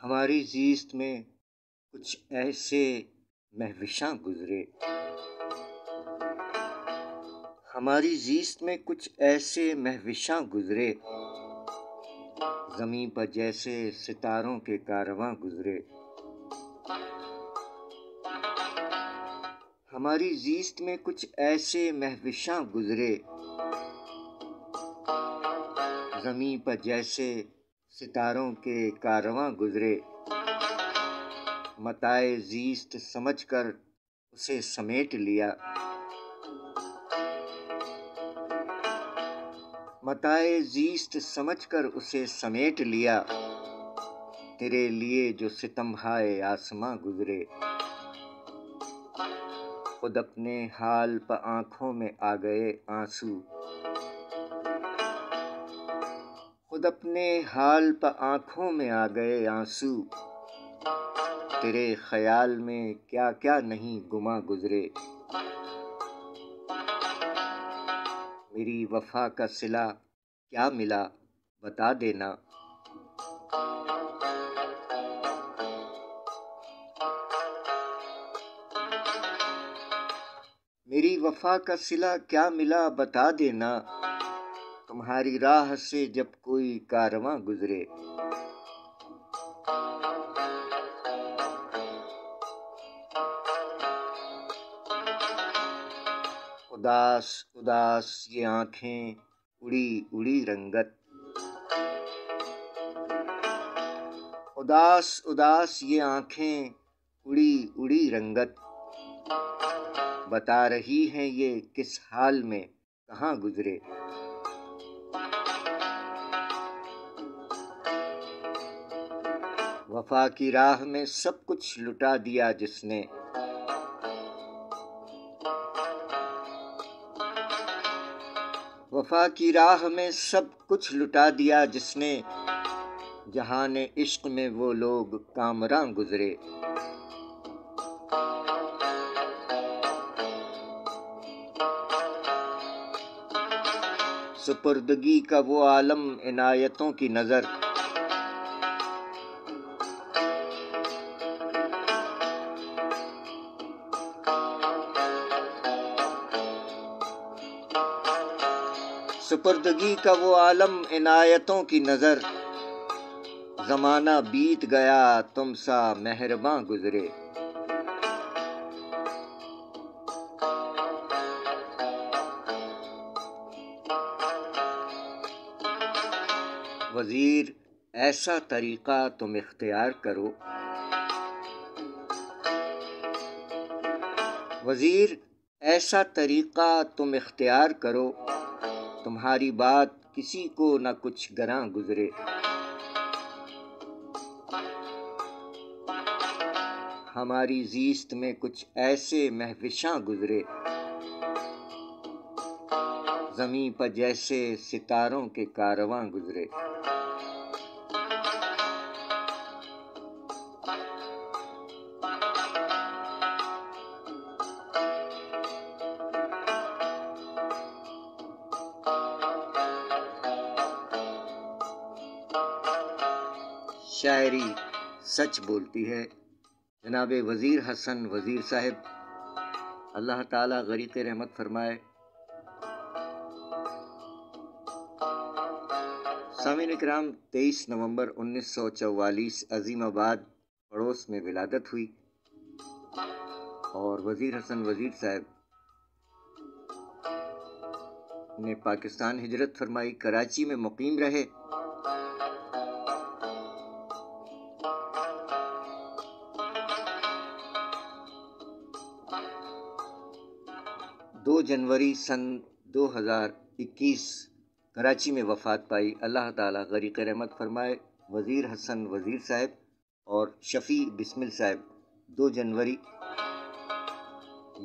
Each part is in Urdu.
ہماری زیست میں کچھ ایسے مہوشاں گزرے، ہماری زیست میں کچھ ایسے مہوشاں گزرے، زمیں پر جیسے ستاروں کے کارواں گزرے۔ ہماری زیست میں کچھ ایسے مہوشاں گزرے، زمیں پر جیسے ستاروں کے کارواں گزرے۔ متاع زیست سمجھ کر اسے سمیٹ لیا، متاع زیست سمجھ کر اسے سمیٹ لیا، تیرے لیے جو ستم ہائے آسماں گزرے۔ خود اپنے حال پہ آنکھوں میں آ گئے آنسو، خود اپنے حال پہ آنکھوں میں آ گئے آنسو، تیرے خیال میں کیا کیا نہیں گماں گزرے۔ میری وفا کا صلہ کیا ملا بتا دینا، میری وفا کا صلہ کیا ملا بتا دینا، تمہاری راہ سے جب کوئی کارواں گزرے۔ اداس اداس یہ آنکھیں اڑی اڑی رنگت، اداس اداس یہ آنکھیں اڑی اڑی رنگت، بتا رہی ہیں یہ کس حال میں کہاں گزرے۔ وفا کی راہ میں سب کچھ لٹا دیا جس نے، وفا کی راہ میں سب کچھ لٹا دیا جس نے، جہان عشق میں وہ لوگ کامراں گزرے۔ سپردگی کا وہ عالم عنایتوں کی نظر، سپردگی کا وہ عالم عنایتوں کی نظر، زمانہ بیت گیا تم سا مہرباں گزرے۔ وزیر ایسا طریقہ تم اختیار کرو، وزیر ایسا طریقہ تم اختیار کرو، تمہاری بات کسی کو نہ کچھ گراں گزرے۔ ہماری زیست میں کچھ ایسے مہوشاں گزرے، زمیں پر جیسے ستاروں کے کارواں گزرے۔ شاعری سچ بولتی ہے۔ جناب وزیر حسن وزیر صاحب، اللہ تعالیٰ غریق رحمت فرمائے۔ سامعین اکرام، 23 نومبر 1944 عظیم آباد پڑوس میں ولادت ہوئی اور وزیر حسن وزیر صاحب نے پاکستان ہجرت فرمائی، کراچی میں مقیم رہے۔ 2 جنوری سن 2021 کراچی میں وفات پائی۔ اللہ تعالیٰ غریق رحمت فرمائے۔ وزیر حسن وزیر صاحب اور شفیع بسمل صاحب 2 جنوری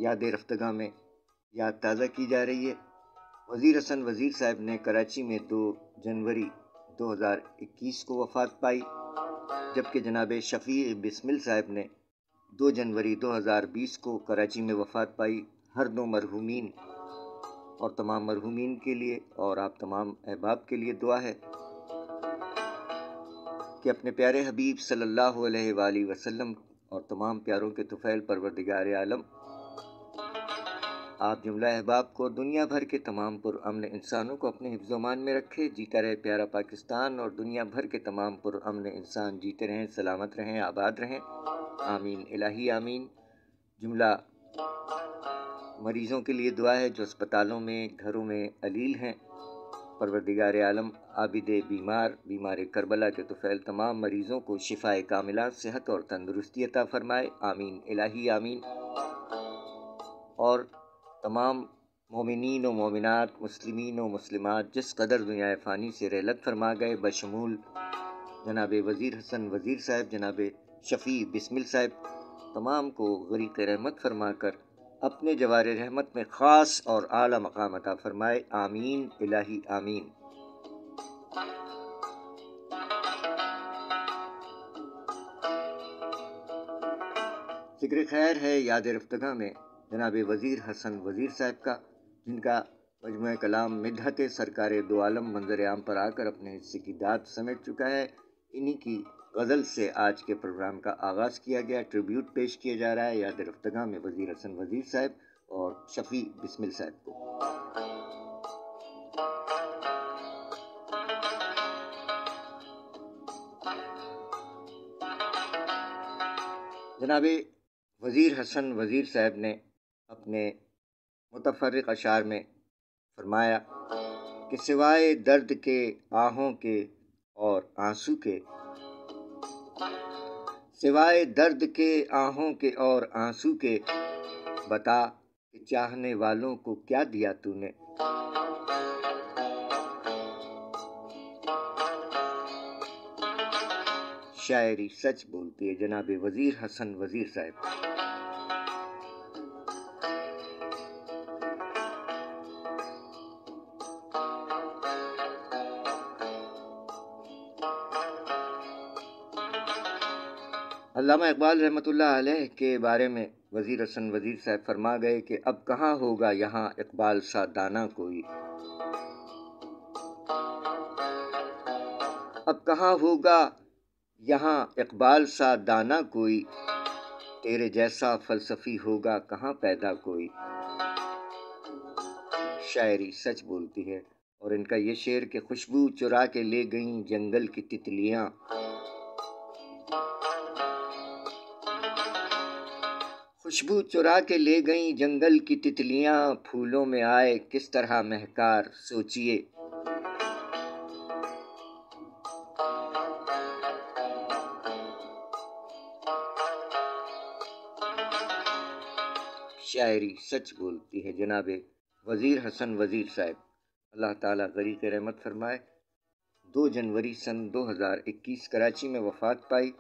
یاد رفتگاہ میں یاد تازہ کی جا رہی ہے۔ وزیر حسن وزیر صاحب نے کراچی میں 2 جنوری 2021 کو وفات پائی، جبکہ جناب شفیع بسمل صاحب نے 2 جنوری 2020 کو کراچی میں وفات پائی۔ ہر 2 مرحومین اور تمام مرحومین کے لیے اور آپ تمام احباب کے لیے دعا ہے۔ کہ اپنے پیارے حبیب صلی اللہ علیہ وآلہ وسلم اور تمام پیاروں کے طفیل پروردگار عالم آپ جملہ احباب کو دنیا بھر کے تمام پرامن انسانوں کو اپنے حفظ و امان میں رکھے. جیتا رہے پیارا پاکستان اور دنیا بھر کے تمام پرامن انسان جیتے رہیں، سلامت رہیں، آباد رہیں. آمین الہی آمین. جملہ مریضوں کے لیے دعا ہے جو اسپتالوں میں، گھروں میں علیل ہیں. پروردگار عالم عابد بیمار کربلا کے طفیل تمام مریضوں کو شفاء کاملہ، صحت اور تندرستی عطا فرمائے. آمین الہی آمین. اور تمام مومنین و مومنات، مسلمین و مسلمات جس قدر دنیا فانی سے رحلت فرما گئے، بشمول جناب وزیر حسن وزیر صاحب، جناب شفیع بسمل صاحب، تمام کو غریق رحمت فرما کر اپنے جوار رحمت میں خاص اور اعلیٰ مقام عطا فرمائے. آمین الہی آمین. ذکر خیر ہے یاد رفتگاہ میں جناب وزیر حسن وزیر صاحب کا، جن کا مجموعہ کلام مدحت سرکار دو عالم منظر عام پر آ کر اپنے حصے کی داد سمیٹ چکا ہے. انہی کی غزل سے آج کے پروگرام کا آغاز کیا گیا. ٹریبیوٹ پیش کیا جا رہا ہے یاد رفتگاہ میں وزیر حسن وزیر صاحب اور شفیع بسمل صاحب کو. جناب وزیر حسن وزیر صاحب نے اپنے متفرق اشعار میں فرمایا کہ سوائے درد کے، آہوں کے اور آنسو کے، سوائے درد کے، آہوں کے اور آنسو کے، بتا کہ چاہنے والوں کو کیا دیا تو نے. شاعری سچ بولتی ہے جناب وزیر حسن وزیر صاحب. علامہ اقبال رحمۃ اللہ علیہ کے بارے میں وزیر حسن وزیر صاحب فرما گئے کہ اب کہاں ہوگا یہاں اقبال سا دانا کوئی، اب کہاں ہوگا یہاں اقبال سا دانا کوئی، تیرے جیسا فلسفی ہوگا کہاں پیدا کوئی. شاعری سچ بولتی ہے. اور ان کا یہ شعر کہ خوشبو چرا کے لے گئیں جنگل کی تتلیاں، خوشبو چرا کے لے گئیں جنگل کی تتلیاں، پھولوں میں آئے کس طرح مہکار سوچئے. شاعری سچ بولتی ہے جناب وزیر حسن وزیر صاحب. اللہ تعالیٰ غریق رحمت فرمائے. 2 جنوری سن 2021 کراچی میں وفات پائی.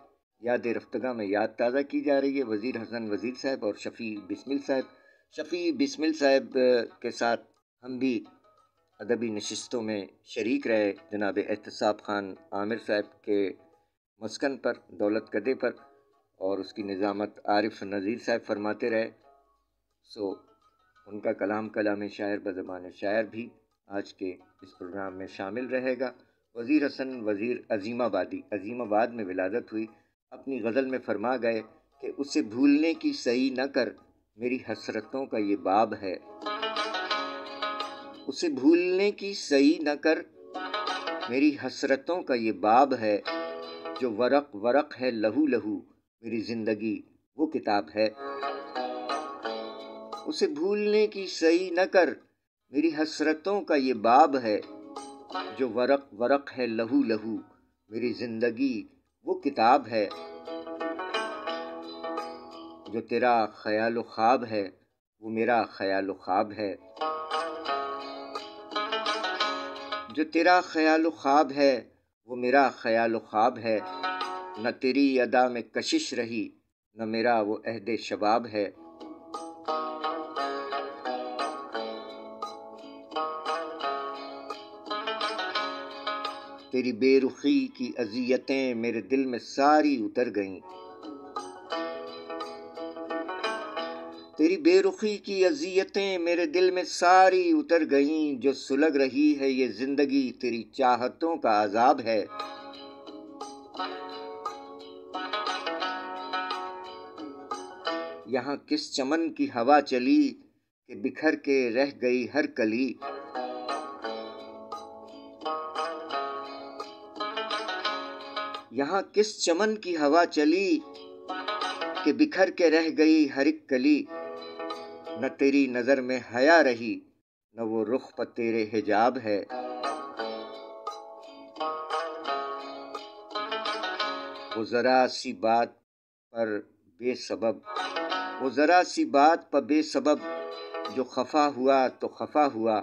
یاد رفتگاہ میں یاد تازہ کی جا رہی ہے وزیر حسن وزیر صاحب اور شفیع بسمل صاحب. شفیع بسمل صاحب کے ساتھ ہم بھی ادبی نشستوں میں شریک رہے. جناب احتساب خان عامر صاحب کے مسکن پر، دولت کدے پر، اور اس کی نظامت عارف نذیر صاحب فرماتے رہے. سو ان کا کلام شاعر بزبان شاعر بھی آج کے اس پروگرام میں شامل رہے گا. وزیر حسن وزیر عظیم آباد میں ولادت ہوئی. اپنی غزل میں فرما گئے کہ اسے بھولنے کی سعی نہ کر، میری حسرتوں کا یہ باب ہے. اسے بھولنے کی سعی نہ کر، میری حسرتوں کا یہ باب ہے. جو ورق ورق ہے لہو لہو، میری زندگی وہ کتاب ہے. اسے بھولنے کی سعی نہ کر، میری حسرتوں کا یہ باب ہے. جو ورق ورق ہے لہو لہو، میری زندگی وہ کتاب ہے. جو تیرا خیال و خواب ہے وہ میرا خیال و خواب ہے. جو تیرا خیال و خواب ہے وہ میرا خیال و خواب ہے. نہ تیری ادا میں کشش رہی، نہ میرا وہ عہد شباب ہے. تیری بے رخی کی اذیتیں میرے دل میں ساری اتر گئیں. تیری بے رخی کی اذیتیں میرے دل میں ساری اتر گئیں. جو سلگ رہی ہے یہ زندگی تیری چاہتوں کا عذاب ہے. یہاں کس چمن کی ہوا چلی کہ بکھر کے رہ گئی ہر کلی، یہاں کس چمن کی ہوا چلی کہ بکھر کے رہ گئی ہر ایک کلی، نہ تیری نظر میں حیا رہی نہ وہ رخ پر تیرے حجاب ہے، وہ ذرا سی بات پر بے سبب، وہ ذرا سی بات پر بے سبب جو خفا ہوا تو خفا ہوا،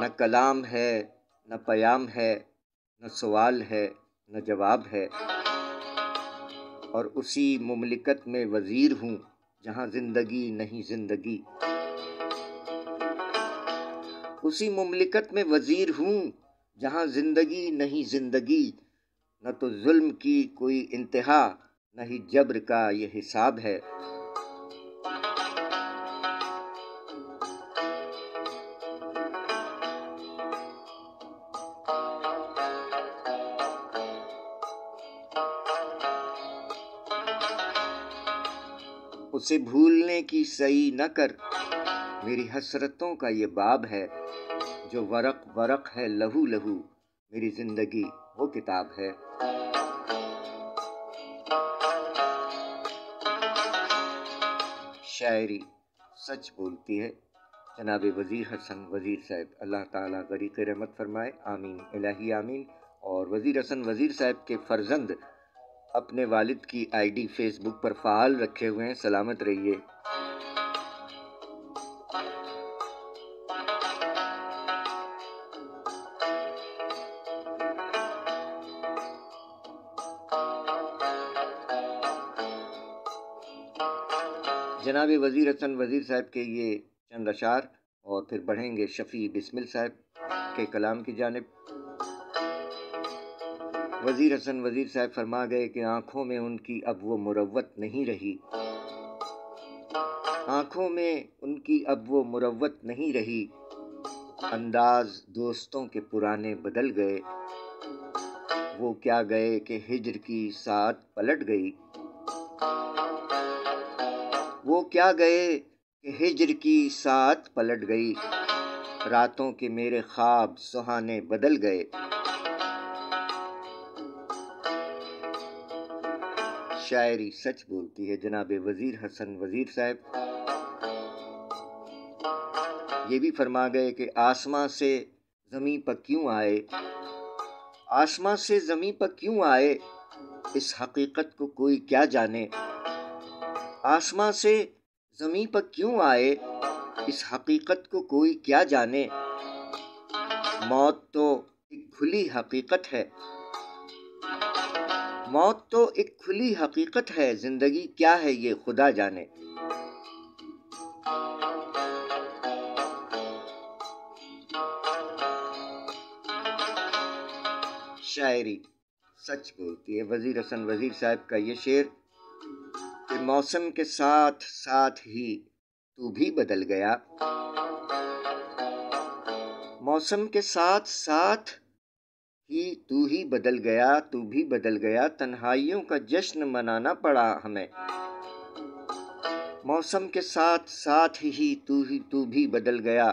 نہ کلام ہے نہ پیام ہے نہ سوال ہے نہ جواب ہے، اور اسی مملکت میں وزیر ہوں جہاں زندگی نہیں زندگی، اسی مملکت میں وزیر ہوں جہاں زندگی نہیں زندگی، نہ تو ظلم کی کوئی انتہا نہ ہی جبر کا یہ حساب ہے، اسے بھولنے کی سعی نہ کر، میری حسرتوں کا یہ باب ہے، جو ورق ورق ہے لہو لہو، میری زندگی وہ کتاب ہے۔ شاعری سچ بولتی ہے جناب وزیر حسن وزیر صاحب، اللہ تعالیٰ غریق رحمت فرمائے، آمین الہی آمین۔ اور وزیر حسن وزیر صاحب کے فرزند اپنے والد کی آئی ڈی فیس بک پر فعال رکھے ہوئے ہیں، سلامت رہیے۔ جناب وزیر حسن وزیر صاحب کے یہ چند اشعار، اور پھر بڑھیں گے شفیع بسمل صاحب کے کلام کی جانب۔ وزیر حسن وزیر صاحب فرما گئے کہ آنکھوں میں ان کی اب وہ مروت نہیں رہی، آنکھوں میں ان کی اب وہ مروت نہیں رہی، انداز دوستوں کے پرانے بدل گئے، وہ کیا گئے کہ ہجر کی ساعت پلٹ گئی، وہ کیا گئے کہ ہجر کی ساعت پلٹ گئی، راتوں کے میرے خواب سہانے بدل گئے، شاعری سچ بولتی ہے جناب وزیر حسن وزیر صاحب۔ یہ بھی فرما گئے کہ آسماں سے زمیں پر کیوں آئے، آسماں سے زمیں پر کیوں آئے، اس حقیقت کو کوئی کیا جانے، آسماں سے زمیں پر کیوں آئے، اس حقیقت کو کوئی کیا جانے، موت تو ایک کھلی حقیقت ہے، موت تو ایک کھلی حقیقت ہے، زندگی کیا ہے یہ خدا جانے، شاعری سچ بولتی ہے وزیر حسن وزیر صاحب کا یہ شعر کہ موسم کے ساتھ ساتھ ہی تو بھی بدل گیا، موسم کے ساتھ ساتھ ہی تو ہی بدل گیا، تو بھی بدل گیا، تنہائیوں کا جشن منانا پڑا ہمیں، موسم کے ساتھ ساتھ ہی تو بھی بدل گیا،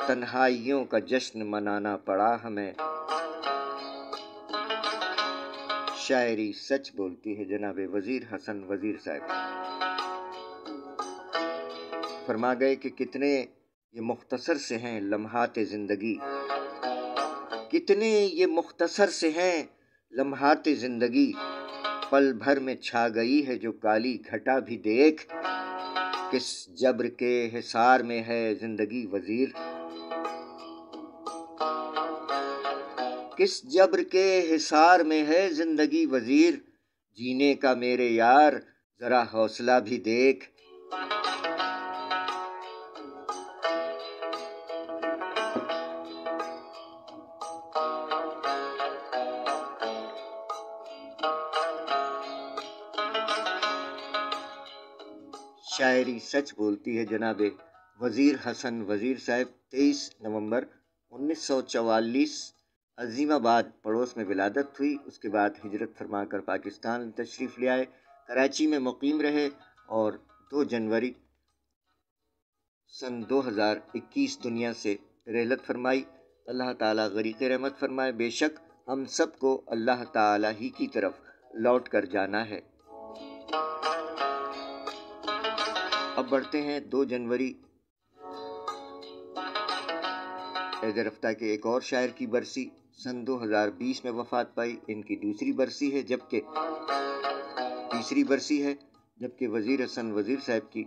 تنہائیوں کا جشن منانا پڑا ہمیں، شاعری سچ بولتی ہے جناب وزیر حسن وزیر صاحب۔ فرما گئے کہ کتنے یہ مختصر سے ہیں لمحات زندگی، کتنے یہ مختصر سے ہیں لمحات زندگی، پل بھر میں چھا گئی ہے جو کالی گھٹا بھی دیکھ، کس جبر کے حصار میں ہے زندگی وزیر، کس جبر کے حصار میں ہے زندگی وزیر، جینے کا میرے یار ذرا حوصلہ بھی دیکھ، شاعری سچ بولتی ہے جناب وزیر حسن وزیر صاحب۔ 23 نومبر 1944 عظیم آباد پڑوس میں ولادت ہوئی، اس کے بعد ہجرت فرما کر پاکستان تشریف لے آئے، کراچی میں مقیم رہے اور 2 جنوری سن 2021 دنیا سے رحلت فرمائی۔ اللہ تعالیٰ غریق رحمت فرمائے۔ بے شک ہم سب کو اللہ تعالیٰ ہی کی طرف لوٹ کر جانا ہے۔ اب بڑھتے ہیں 2 جنوری عید رفتہ کے ایک اور شاعر کی برسی، سن 2020 میں وفات پائی۔ ان کی دوسری برسی ہے جبکہ تیسری برسی ہے، جبکہ وزیر حسن وزیر صاحب کی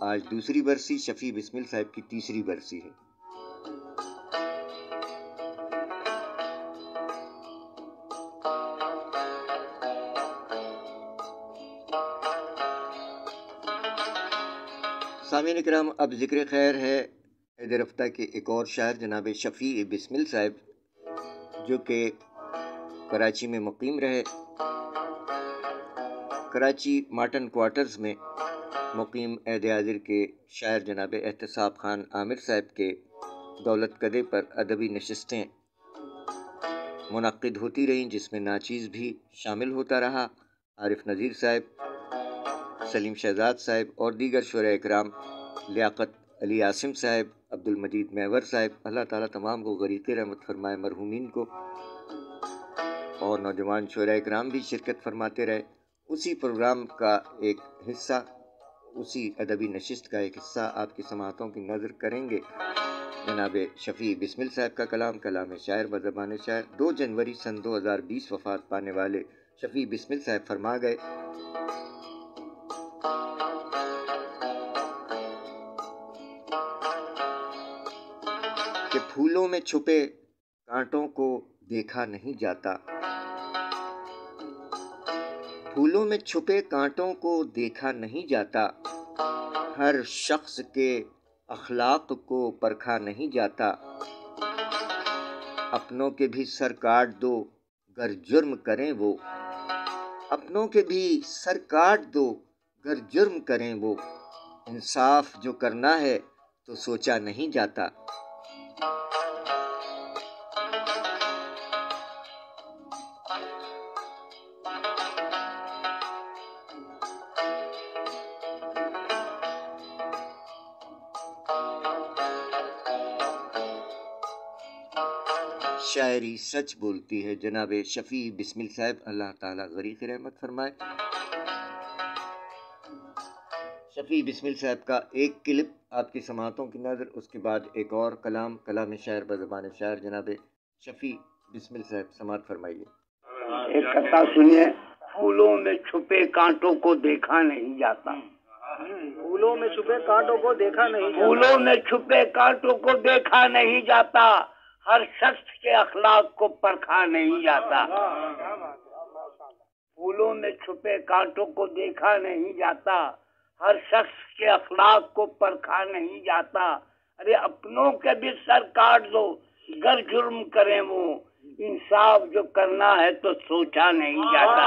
آج دوسری برسی، شفیع بسمل صاحب کی تیسری برسی ہے۔ سامعین کرام، اب ذکر خیر ہے عید رفتہ کے ایک اور شاعر جناب شفیع بسمل صاحب، جو کہ کراچی میں مقیم رہے۔ کراچی مارٹن کوارٹرز میں مقیم عہد حاضر کے شاعر جناب احتساب خان عامر صاحب کے دولت کدے پر ادبی نشستیں منعقد ہوتی رہیں، جس میں ناچیز بھی شامل ہوتا رہا۔ عارف نذیر صاحب، سلیم شہزاد صاحب اور دیگر شعراء اکرام، لیاقت علی عاصم صاحب، عبد المجید محور صاحب، اللہ تعالیٰ تمام کو غریق رحمت فرمائے، مرحومین کو، اور نوجوان شعراء اکرام بھی شرکت فرماتے رہے۔ اسی پروگرام کا ایک حصہ، اسی ادبی نشست کا ایک حصہ آپ کی سماعتوں کی نظر کریں گے۔ جناب شفیع بسمل صاحب کا کلام شاعر بزبان شاعر۔ 2 جنوری سن 2020 وفات پانے والے شفیع بسمل صاحب فرما گئے: کہ پھولوں میں چھپے کانٹوں کو دیکھا نہیں جاتا، پھولوں میں چھپے کانٹوں کو دیکھا نہیں جاتا، ہر شخص کے اخلاق کو پرکھا نہیں جاتا، اپنوں کے بھی سر کاٹ دو گر جرم کریں وہ، اپنوں کے بھی سر کاٹ دو گر جرم کریں وہ، انصاف جو کرنا ہے تو سوچا نہیں جاتا۔ شاعری سچ بولتی ہے، جناب شفیع بسمل صاحب، اللہ تعالیٰ غریق رحمت فرمائے۔ شفیع بسمل صاحب کا ایک کلپ آپ کی سماعتوں کی نظر، اس کے بعد ایک اور کلام شاعر بزبان شاعر، جناب شفیع بسمل صاحب سماعت فرمائیے۔ ایک قطعہ سنیے: پھولوں میں چھپے کانٹوں کو دیکھا نہیں جاتا، پھولوں میں چھپے کانٹوں کو دیکھا نہیں جاتا، پھولوں میں چھپے کانٹوں کو دیکھا نہیں جاتا، ہر شخص کے اخلاق کو پرکھا نہیں جاتا، پھولوں میں چھپے کانٹوں کو دیکھا نہیں جاتا، ہر شخص کے اخلاق کو پرکھا نہیں جاتا، ارے اپنوں کے بھی سر کاٹ دو گر جرم کریں وہ، انصاف جو کرنا ہے تو سوچا نہیں جاتا۔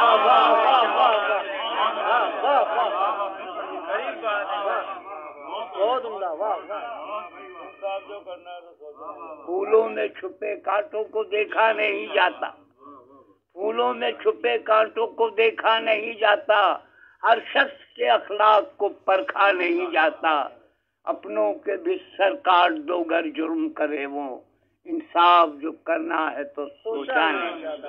پھولوں میں چھپے کانٹوں کو دیکھا نہیں جاتا، پھولوں میں چھپے کانٹوں کو دیکھا نہیں جاتا، ہر شخص کے اخلاق کو پرکھا نہیں جاتا، اپنوں کے بھی سر کاٹ دو گر جرم کرے وہ، انصاف جو کرنا ہے تو سوچا نہیں جاتا۔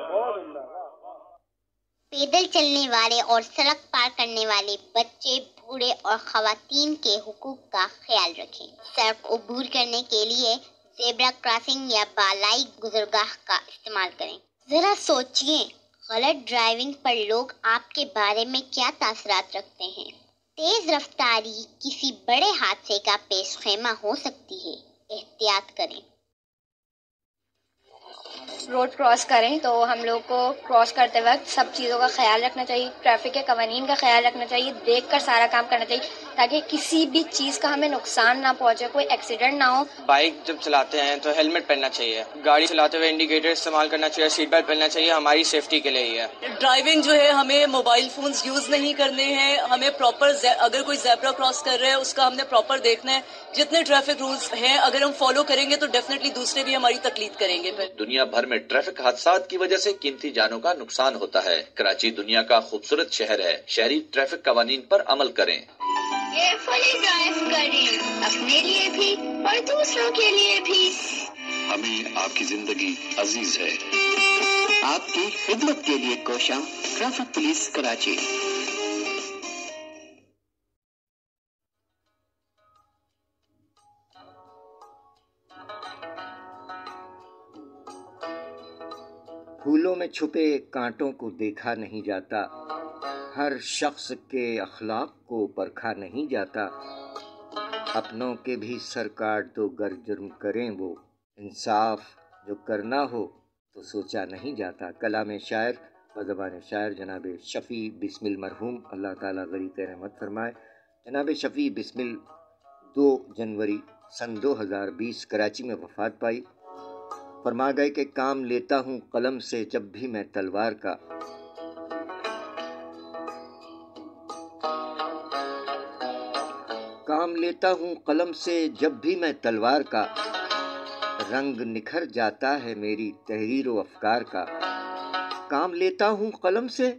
پیدل چلنے والے اور سڑک پار کرنے والے بچے، بوڑھے اور خواتین کے حقوق کا خیال رکھیں۔ سڑک عبور کرنے کے لیے زیبرا کراسنگ یا بالائی گزرگاہ کا استعمال کریں۔ ذرا سوچئے، غلط ڈرائیونگ پر لوگ آپ کے بارے میں کیا تاثرات رکھتے ہیں۔ تیز رفتاری کسی بڑے حادثے کا پیش خیمہ ہو سکتی ہے، احتیاط کریں۔ روڈ کراس کریں تو ہم لوگ کو کراس کرتے وقت سب چیزوں کا خیال رکھنا چاہیے، ٹریفک کے قوانین کا خیال رکھنا چاہیے، دیکھ کر سارا کام کرنا چاہیے تاکہ کسی بھی چیز کا ہمیں نقصان نہ پہنچے، کوئی ایکسیڈنٹ نہ ہو۔ بائک جب چلاتے ہیں تو ہیلمٹ پہننا چاہیے، گاڑی چلاتے ہوئے انڈیکیٹر استعمال کرنا چاہیے، سیٹ بیلٹ پہننا چاہیے، ہماری سیفٹی کے لیے ہی ہے۔ ڈرائیونگ جو ہے ہمیں موبائل فونز یوز نہیں کرنے ہیں، ہمیں پراپر اگر کوئی زیبرا کراس کر رہا ہے اس کا ہم نے پراپر دیکھنا ہے، جتنے ٹریفک رولز ہیں اگر ہم فالو کریں گے تو ڈیفینیٹلی دوسرے بھی ہماری تقلید کریں گے۔ دنیا بھر میں ٹریفک حادثات کی وجہ سے قیمتی جانوں کا نقصان ہوتا ہے۔ کراچی دنیا کا خوبصورت شہر ہے، شہری ٹریفک قوانین پر عمل کریں۔ کیئرفلی ڈرائیو کریں، اپنے لیے بھی اور دوسروں کے لیے بھی۔ ہمیں آپ کی زندگی عزیز ہے۔ آپ کی خدمت کے لیے کوشاں، ٹریفک پولیس کراچی۔ پھولوں میں چھپے کانٹوں کو دیکھا نہیں جاتا، ہر شخص کے اخلاق کو پرکھا نہیں جاتا، اپنوں کے بھی سر کاٹ دو گر جرم کریں وہ، انصاف جو کرنا ہو تو سوچا نہیں جاتا۔ کلام شاعر بزبان شاعر جناب شفیع بسمل مرحوم، اللہ تعالیٰ غریق رحمت فرمائے۔ جناب شفیع بسمل 2 جنوری سن 2020 کراچی میں وفات پائی۔ فرما گئے کہ کام لیتا ہوں قلم سے جب بھی میں تلوار کا، کام لیتا ہوں قلم سے جب بھی میں تلوار کا، رنگ نکھر جاتا ہے میری تحریر و افکار کا۔ کام لیتا ہوں قلم سے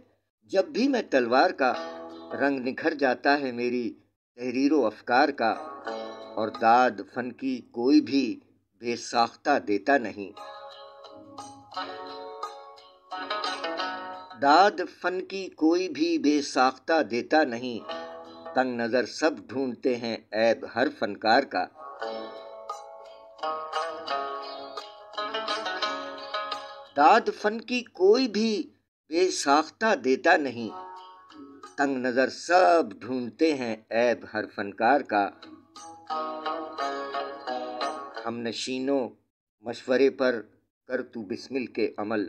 جب بھی میں تلوار کا، رنگ نکھر جاتا ہے میری تحریر و افکار کا، اور داد فن کی کوئی بھی بے ساختہ دیتا نہیں، داد فن کی کوئی بھی بے ساختہ دیتا نہیں، تنگ نظر سب ڈھونڈتے ہیں عیب ہر فنکار کا۔ داد فن کی کوئی بھی بے ساختہ دیتا نہیں، تنگ نظر سب ڈھونڈتے ہیں عیب ہر فنکار کا۔ ہم نشینوں مشورے پر کر تو بسمل کے عمل،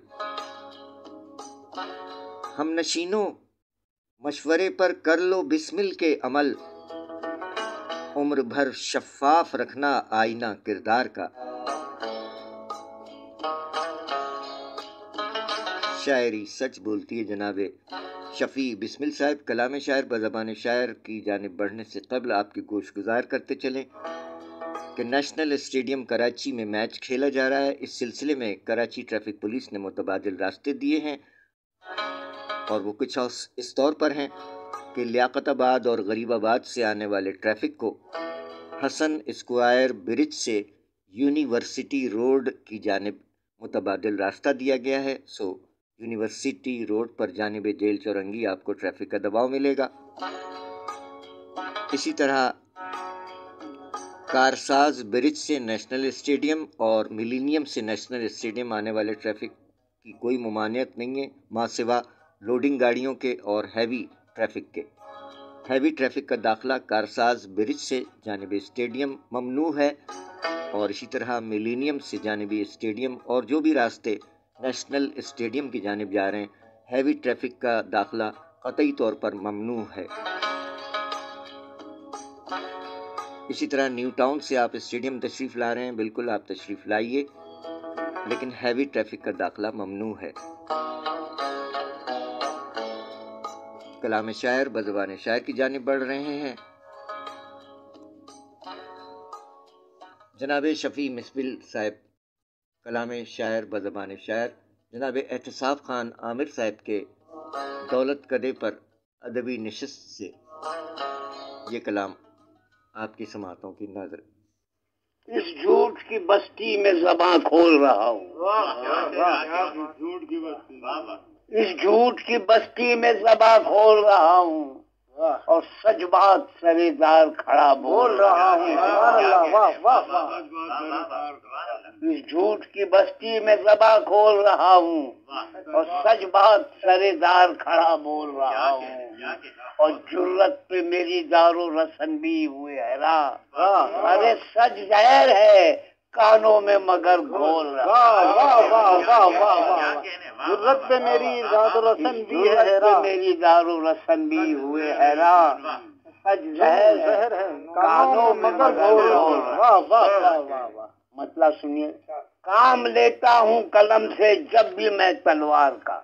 ہم نشینوں مشورے پر کر لو بسمل کے عمل، عمر بھر شفاف رکھنا آئینہ کردار کا۔ شاعری سچ بولتی ہے جناب شفیع بسمل صاحب۔ کلام شاعر بزبان شاعر کی جانب بڑھنے سے قبل آپ کی گوش گزار کرتے چلیں کہ نیشنل اسٹیڈیم کراچی میں میچ کھیلا جا رہا ہے۔ اس سلسلے میں کراچی ٹریفک پولیس نے متبادل راستے دیے ہیں، اور وہ کچھ اس طور پر ہیں کہ لیاقت آباد اور غریب آباد سے آنے والے ٹریفک کو حسن اسکوائر برج سے یونیورسٹی روڈ کی جانب متبادل راستہ دیا گیا ہے۔ سو یونیورسٹی روڈ پر جانب جیل چورنگی آپ کو ٹریفک کا دباؤ ملے گا۔ اسی طرح کارساز برج سے نیشنل اسٹیڈیم اور ملینیم سے نیشنل اسٹیڈیم آنے والے ٹریفک کی کوئی ممانعت نہیں ہے، ماں سوا لوڈنگ گاڑیوں کے اور ہیوی ٹریفک کے۔ ہیوی ٹریفک کا داخلہ کارساز برج سے جانب اسٹیڈیم ممنوع ہے، اور اسی طرح ملینیم سے جانبی اسٹیڈیم اور جو بھی راستے نیشنل اسٹیڈیم کی جانب جا رہے ہیں، ہیوی ٹریفک کا داخلہ قطعی طور پر ممنوع ہے۔ اسی طرح نیو ٹاؤن سے آپ اسٹیڈیم تشریف لا رہے ہیں، بالکل آپ تشریف لائیے، لیکن ہیوی ٹریفک کا داخلہ ممنوع ہے۔ کلام شاعر بزبان شاعر کی جانب بڑھ رہے ہیں۔ جناب شفیع بسمل صاحب کلام شاعر بزبان شاعر جناب احتساب خان عامر صاحب کے دولت کدے پر ادبی نشست سے یہ کلام آپ کی سماعتوں کی نظر۔ اس جھوٹ کی بستی میں زباں کھول رہا ہوں، اس جھوٹ کی بستی میں زباں کھول رہا ہوں، اور سچ بات سرے دار کھڑا بول رہا ہوں۔ اس جھوٹ کی بستی میں زباں کھول رہا ہوں، اور سچ بات سرے دار کھڑا بول رہا ہوں، اور جرت پہ میری دارو رسن بھی ہوئے حیران۔ ارے سچ زہر ہے کانوں میں مگر گھول رہا، جرت پہ میری دارو رسن بھی ہے حیران، میری دارو رسن بھی ہوئے حیران، سچ زہر ہے کانوں میں مگر گھول رہا۔ مطلب سنیے، کام لیتا ہوں قلم سے جب بھی میں تلوار کا،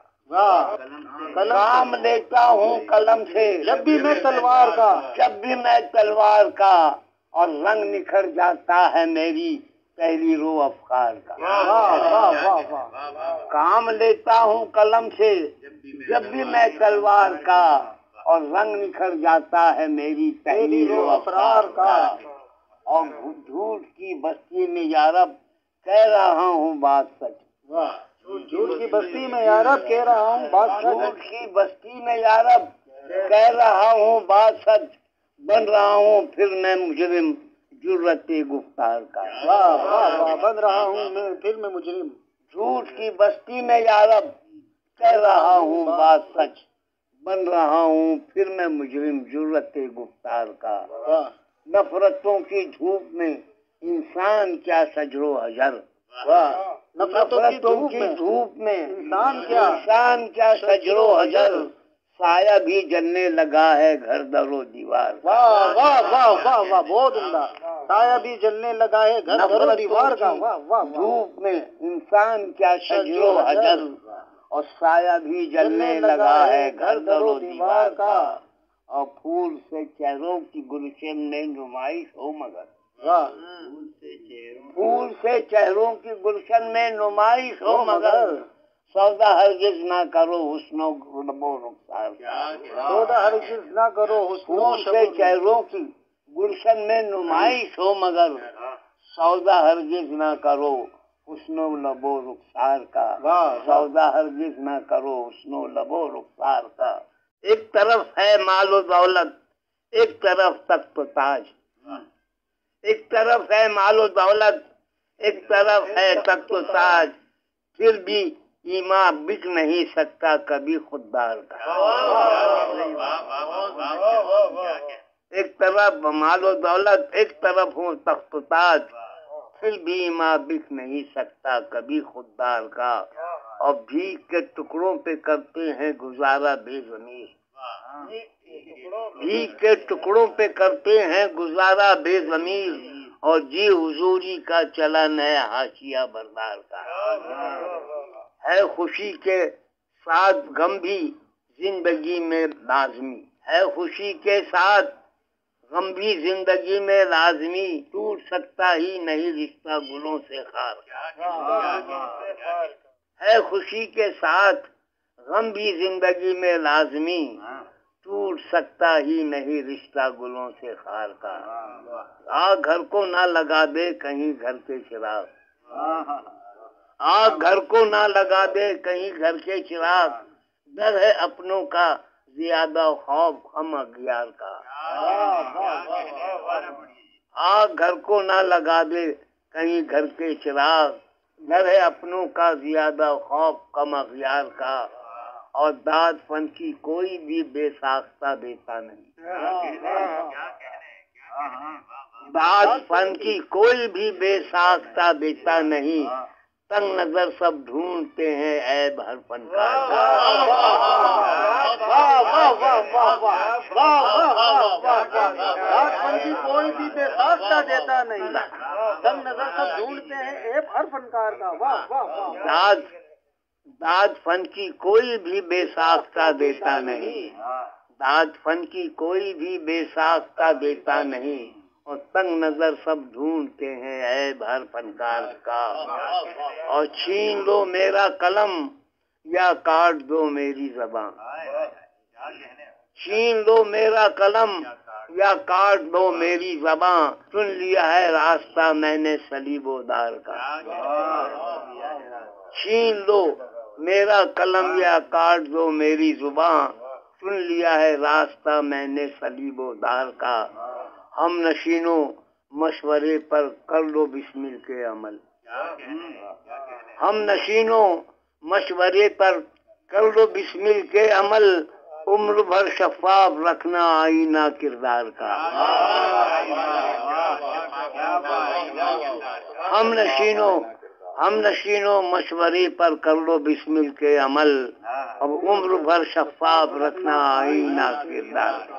کام لیتا ہوں قلم سے جب بھی میں تلوار کا، جب بھی میں تلوار کا، اور رنگ نکھر جاتا ہے میری تحریر و افکار کا. کام لیتا ہوں قلم سے جب بھی میں تلوار کا، اور رنگ نکھر جاتا ہے میری تحریر و افکار کا. اور جھوٹ کی بستی میں یارب کہہ رہا ہوں بات سچ. جھوٹ کی بستی میں یارب کہہ رہا ہوں بات سچ. جھوٹ کی بستی میں یارب کہہ رہا ہوں بات سچ. بن رہا ہوں پھر میں مجرم جرت گفتار کا. بن رہا ہوں میں پھر میں مجرم. جھوٹ کی بستی میں یارب کہہ رہا ہوں بات سچ. بن رہا ہوں پھر میں مجرم جرت گفتار کا. نفرتوں کی دھوپ میں انسان کیا سجر و حجر. نفرتوں کی دھوپ میں انسان کیا سجر و حجر. سایہ بھی جلنے لگا ہے گھر در و دیوار. واہ واہ واہ واہ واہ بہت عمدہ. سایہ بھی جلنے لگا ہے گھر در و دیوار کا. دھوپ میں انسان کیا سجر و حجر، اور سایہ بھی جلنے لگا ہے گھر در و دیوار کا. اور پھول سے چہروں کی گلشن میں نمائش ہو مگر. پھول سے چہروں کی گلشن میں نمائش ہو مگر. سودا ہرگز نہ کرو حسن و لب و رخسار. سودا ہرگز نہ کرو حسن و پھول سے چہروں کی گلشن میں نمائش ہو مگر. سودا ہرگز نہ کرو حسن و لب و رخسار کا. سودا ہرگز نہ کرو حسن و لب و رخسار کا. ایک طرف ہے مال و دولت، ایک طرف تخت و تاج. ایک طرف ہے مال و دولت، ایک طرف ہے تخت و تاج. پھر بھی ایمان بک نہیں سکتا کبھی خوددار کا. ایک طرف مال و دولت، ایک طرف ہوں تخت و تاج. پھر بھی ایمان بک نہیں سکتا کبھی خوددار کا. اور بھیک کے ٹکڑوں پہ کرتے ہیں گزارا بے ضمیر. بھیک کے ٹکڑوں پہ کرتے ہیں گزارا بے ضمیر. اور جی حضوری کا چلن ہے حاشیہ بردار کا. ہے خوشی کے ساتھ غم بھی زندگی میں لازمی. ہے خوشی کے ساتھ غم بھی زندگی میں لازمی. ٹوٹ سکتا ہی نہیں رشتہ گلوں سے خار. ہے خوشی کے ساتھ غم بھی زندگی میں لازمی. ٹوٹ سکتا ہی نہیں رشتہ گلوں سے خار کا. آگ گھر کو نہ لگا دے کہیں گھر کے چراغ. آگ گھر کو نہ لگا دے کہیں گھر کے چراغ. ڈر ہے اپنوں کا زیادہ خوف ہم اغیار کا. آگ گھر کو نہ لگا دے کہیں گھر کے چراغ. ڈر ہے اپنوں کا زیادہ خوف کم اغیار کا. اور داد فن کی کوئی بھی بے ساختہ دیتا نہیں. داد فن کی کوئی بھی بے ساختہ دیتا نہیں. تنگ نظر سب ڈھونڈتے ہیں عیب ہر فنکار کا. داد فن کی کوئی بھی بے ساختہ دیتا نہیں. تنگ نظر سب ڈھونڈتے ہیں عیب ہر فنکار کا. واہ واہ واہ. داد فن کی کوئی بھی بے ساختہ دیتا نہیں. داد فن کی کوئی بھی بے ساختہ دیتا نہیں. اور تنگ نظر سب ڈھونڈتے ہیں عیب ہر فنکار کا. اور چھین لو میرا قلم یا کاٹ دو میری زبان. چھین لو میرا قلم یا کاٹ دو میری زبان. چن لیا ہے راستہ میں نے صلیب و دار کا. چھین لو میرا قلم یا کاٹ دو میری زبان. چن لیا ہے راستہ میں نے صلیب و دار کا. ہم نشینوں مشورے پر کر لو بسمل کے عمل. ہم نشینوں مشورے پر کر لو بسمل کے عمل. عمر بھر شفاف رکھنا آئینہ کردار کا. ہم نشینوں مشورے پر کر لو بسمل کے عمل. اب عمر بھر شفاف رکھنا آئینہ کردار کا.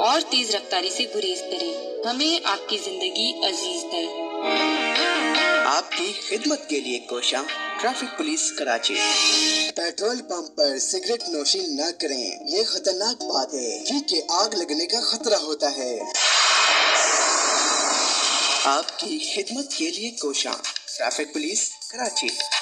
اور تیز رفتاری سے گریز کریں، ہمیں آپ کی زندگی عزیز ہے۔ آپ کی خدمت کے لیے کوشاں، traffic police Karachi. Petrol pump پر سگریٹ نوشی نہ کریں، یہ خطرناک بات ہے کیونکہ آگ لگنے کا خطرہ ہوتا ہے۔ آپ کی خدمت کے لیے کوشاں، ٹریفک پولیس کراچی۔